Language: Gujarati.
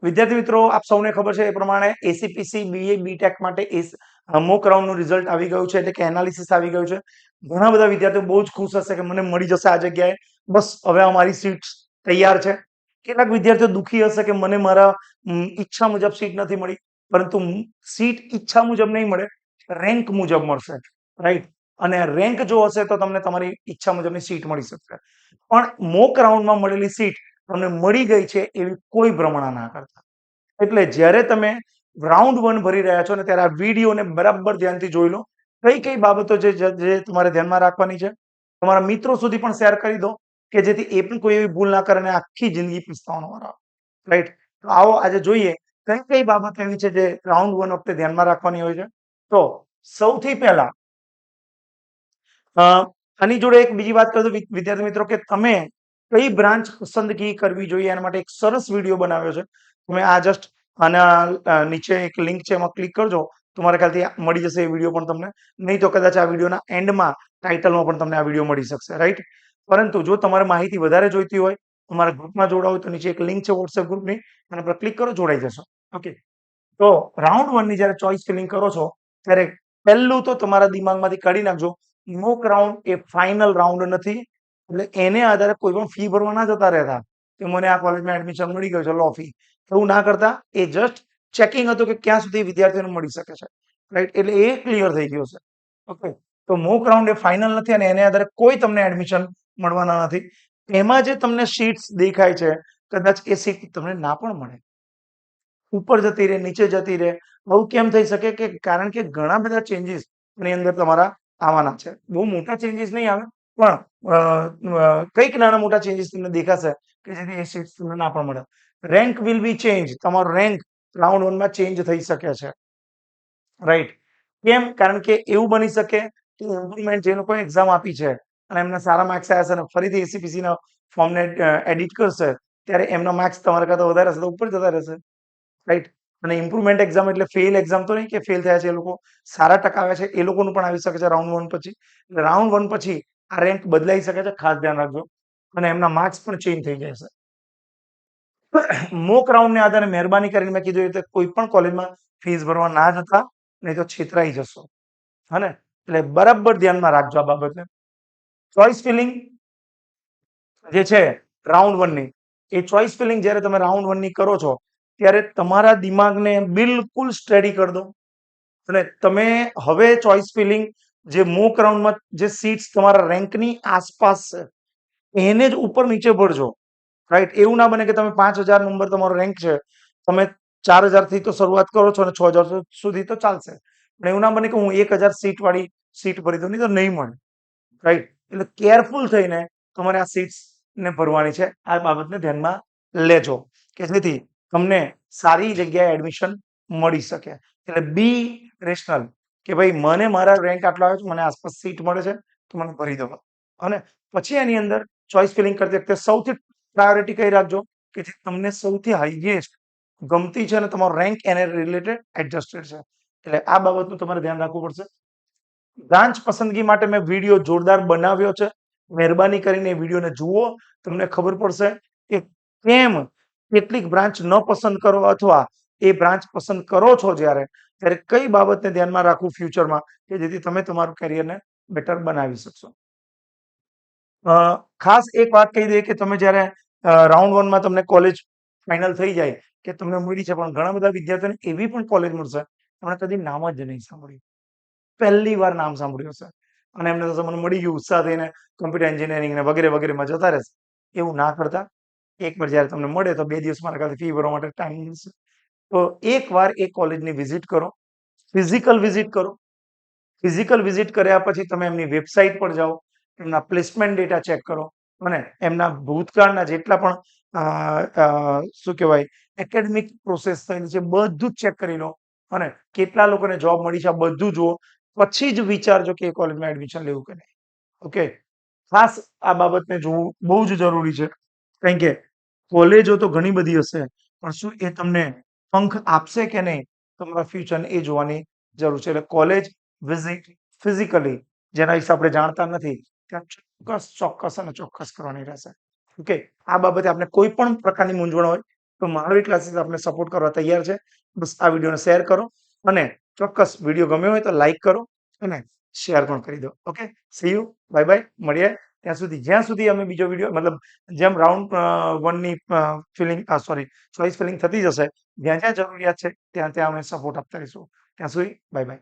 વિદ્યાર્થી મિત્રો, આપ સૌને ખબર છે એ પ્રમાણે એસીપીસી બીએ બીટેક માટે મોક રાઉન્ડનું રિઝલ્ટ આવી ગયું છે, એટલે કે એનાલિસિસ આવી ગયું છે. ઘણા બધા વિદ્યાર્થીઓ બહુ જ ખુશ હશે કે મને મળી જશે આ જગ્યાએ, બસ હવે અમારી સીટ તૈયાર છે. કેટલાક વિદ્યાર્થીઓ દુઃખી હશે કે મને મારા ઈચ્છા મુજબ સીટ નથી મળી, પરંતુ સીટ ઈચ્છા મુજબ નહીં મળે, રેન્ક મુજબ મળશે, રાઈટ? અને રેન્ક જો હશે તો તમને તમારી ઈચ્છા મુજબની સીટ મળી શકશે. પણ મોક રાઉન્ડમાં મળેલી સીટ તમને મળી ગઈ છે એવી કોઈ ભ્રમણા ના કરતા. એટલે જ્યારે તમે રાઉન્ડ 1 ભરી રહ્યા છો ને ત્યારે આ વિડીયોને બરાબર ધ્યાનથી જોઈ લો. કઈ કઈ બાબતો જે તમારે ધ્યાનમાં રાખવાની છે, તમારા મિત્રો સુધી પણ શેર કરી દો કે જેથી એ પણ કોઈ એવી ભૂલ ના કરે અને આખી જિંદગી પસ્તાવાનો વારો આવે, રાઈટ? તો આવો આજે જોઈએ કઈ કઈ બાબત એવી છે જે રાઉન્ડ 1 વખતે ધ્યાનમાં રાખવાની હોય છે. તો સૌથી પહેલા આની જોડે એક બીજી વાત કરું વિદ્યાર્થી મિત્રો, કે તમે કઈ બ્રાન્ચ પસંદગી કરવી જોઈએ એના માટે એક સરસ વિડીયો બનાવ્યો છે. તમે આ જસ્ટ આના નીચે એક લિંક છે, એમાં ક્લિક કરજો. તમારા ખ્યાલથી મળી જશે એ વિડીયો પણ તમને, નહીં તો કદાચ આ વિડીયોના એન્ડમાં ટાઇટલમાં પણ તમને આ વિડીયો મળી શકશે, રાઈટ? પરંતુ જો તમારે માહિતી વધારે જોઈતી હોય, તમારા ગ્રુપમાં જોડાવું તો નીચે એક લિંક છે વોટ્સએપ ગ્રુપની, અને પર ક્લિક કરો, જોડાઈ જશો. ઓકે, તો રાઉન્ડ 1 ની જ્યારે ચોઇસ ફિલિંગ કરો છો ત્યારે પહેલું તો તમારા દિમાગમાંથી કાઢી નાખજો, મોક રાઉન્ડ એ ફાઇનલ રાઉન્ડ નથી. એટલે એને આધારે કોઈ પણ ફી ભરવા ના જતા રહેતા કે મને આ કોલેજમાં એડમિશન મળી ગયું છે, લો ફી. એવું ના કરતા. એ જસ્ટ ચેકિંગ હતું કે ક્યાં સુધી વિદ્યાર્થીઓને મળી શકે છે, રાઈટ? એટલે એ ક્લિયર થઈ ગયું છે. ઓકે, તો મોક રાઉન્ડ એ ફાઇનલ નથી અને એને આધારે કોઈ તમને એડમિશન મળવાના નથી. એમાં જે તમને સીટ્સ દેખાય છે, કદાચ એ સીટ તમને ના પણ મળે, ઉપર જતી રહે, નીચે જતી રહે. આવું કેમ થઈ શકે? કે કારણ કે ઘણા બધા ચેન્જીસ એની અંદર તમારા આવવાના છે. બહુ મોટા ચેન્જીસ નહીં આવે, પણ કંઈક નાના મોટા ચેન્જીસ તમને દેખાશે કે જેથી એ સીટ્સ તમને ના પણ મળે. Rank will be change. તમારો રેન્ક રાઉન્ડ 1 માં ચેન્જ થઈ શકે છે, રાઈટ? કેમ? કારણ કે એવું બની શકે કે ઇમ્પ્રુવમેન્ટ જે લોકોએ એક્ઝામ આપી છે અને એમના સારા માર્ક્સ આવ્યા છે અને ફરીથી એસીપીસી ના ફોર્મને એડિટ કરશે, ત્યારે એમના માર્ક્સ તમારા કરતા વધારે હશે તો ઉપર જતા રહેશે, રાઈટ? અને ઇમ્પ્રુવમેન્ટ એક્ઝામ એટલે ફેલ એક્ઝામ તો નહીં કે ફેલ થયા છે એ લોકો, સારા ટકા આવ્યા છે એ લોકોનું પણ આવી શકે છે રાઉન્ડ 1 પછી. એટલે રાઉન્ડ 1 પછી આ રેન્ક બદલાઈ શકે છે, ખાસ ધ્યાન રાખજો. અને એમના માર્ક્સ પણ ચેન્જ થઈ જાય છે. મોક રાઉન્ડને આધારે મહેરબાની કરીને મેં કીધું એ રીતે કોઈ પણ કોલેજમાં ફીસ ભરવા ના જતા, નહીં તો છેતરાઈ જશો. હા ને? એટલે બરાબર ધ્યાનમાં રાખજો આ બાબતને. ચોઇસ ફિલિંગ જે છે રાઉન્ડ 1 ની, એ ચોઇસ ફિલિંગ જ્યારે તમે રાઉન્ડ 1 ની કરો છો ત્યારે તમારા દિમાગને બિલકુલ સ્ટડી કરી દો. અને તમે હવે ચોઇસ ફિલિંગ જે મોક રાઉન્ડમાં જે સીટ્સ તમારા રેન્કની આસપાસ છે એને જ ઉપર નીચે ભરજો, રાઈટ? એવું ના બને કે તમે 5000 નંબર તમારો રેન્ક છે, તમે 4000 થી તો શરૂઆત કરો છો અને 6000 સુધી તો ચાલશે, પણ એવું ના બને કે હું 1000 સીટ વાળી સીટ ભરી દઉં, નહીં તો નહીં મળે, રાઈટ? એટલે કેરફુલ થઈને તમારે આ સીટ્સ ને ભરવાની છે. આ બાબતને ધ્યાનમાં લેજો કે જેથી તમને સારી જગ્યાએ એડમિશન મળી શકે. એટલે બી રેશનલ, કે ભાઈ મને મારા રેન્ક આટલો આવ્યો છે, મને આસપાસ સીટ મળે છે તો મને ભરી દો. અને પછી એની અંદર ચોઇસ ફિલિંગ કરતી વખતે સૌથી પ્રાયોરિટી કઈ રાખજો કે જે તમને સૌથી હાઈએસ્ટ ગમતી છે અને તમારો રેન્ક એને રિલેટેડ એડજસ્ટેડ છે. એટલે આ બાબતનું તમારે ધ્યાન રાખવું પડશે. બ્રાન્ચ પસંદગી માટે મેં વિડીયો જોરદાર બનાવ્યો છે. મહેરબાની કરીને એ વિડીયોને જુઓ, તમને ખબર પડશે કે કેમ કેટલીક બ્રાન્ચ ન પસંદ કરો, અથવા એ બ્રાન્ચ પસંદ કરો છો જ્યારે ત્યારે કઈ બાબતને ધ્યાનમાં રાખવું ફ્યુચરમાં કે જેથી તમે તમારું કેરિયરને બેટર બનાવી શકશો. ખાસ એક વાત કહી દઈએ કે તમે જ્યારે રાઉન્ડ 1 માં તમને કોલેજ ફાઇનલ થઈ જાય કે તમને મળી છે, પણ ઘણા બધા વિદ્યાર્થીઓને એવી પણ કોલેજ મળશે એમણે કદી નામ જ નહીં સાંભળ્યું, પહેલી વાર નામ સાંભળ્યું હશે અને એમને તો મને મળી ગયું, ઉત્સાહ થઈને કમ્પ્યુટર એન્જિનિયરિંગ ને વગેરે વગેરેમાં જતા રહેશે. એવું ના કરતા. એકવાર જ્યારે તમને મળે તો 2 દિવસ મારા ખ્યાલથી ફી ભરવા માટે ટાઈમ મળશે, તો એકવાર એ કોલેજની વિઝિટ કરો, ફિઝિકલ વિઝિટ કરો. ફિઝિકલ વિઝિટ કર્યા પછી તમે એમની વેબસાઇટ પર જાઓ, એમના પ્લેસમેન્ટ ડેટા ચેક કરો અને એમના ભૂતકાળના જેટલા પણ શું કહેવાય એકેડેમિક પ્રોસેસ થયેલી છે બધું જ ચેક કરી લો અને કેટલા લોકોને જોબ મળી છે આ બધું જુઓ. પછી જ વિચારજો કે એ કોલેજમાં એડમિશન લેવું કે નહીં. ઓકે, ખાસ આ બાબતને જોવું બહુ જ જરૂરી છે, કારણ કે કોલેજો તો ઘણી બધી હશે, પણ શું એ તમને પંખ આપશે કે નહીં તમારા ફ્યુચરને એ જોવાની જરૂર છે. એટલે કોલેજ વિઝિટ ફિઝિકલી જેના વિશે આપણે જાણતા નથી ત્યાં ચોક્કસ ચોક્કસ અને ચોક્કસ કરવાની રહેશે. ઓકે, આ બાબતે આપણે કોઈ પણ પ્રકારની મૂંઝવણ હોય તો મહાવીર ક્લાસીસ આપને સપોર્ટ કરવા તૈયાર છે. બસ આ વિડીયોને શેર કરો અને ચોક્કસ વિડીયો ગમ્યો હોય તો લાઈક કરો અને શેર પણ કરી દો. Okay, C you, bye bye, મળીએ ત્યાં સુધી. જ્યાં સુધી અમે બીજો વિડીયો મતલબ જેમ રાઉન્ડ 1 ની ચોઈસ ફિલિંગ થતી જશે, જ્યાં જ્યાં જરૂરિયાત છે ત્યાં ત્યાં અમે સપોર્ટ આપતા રહીશું. ત્યાં સુધી બાય બાય.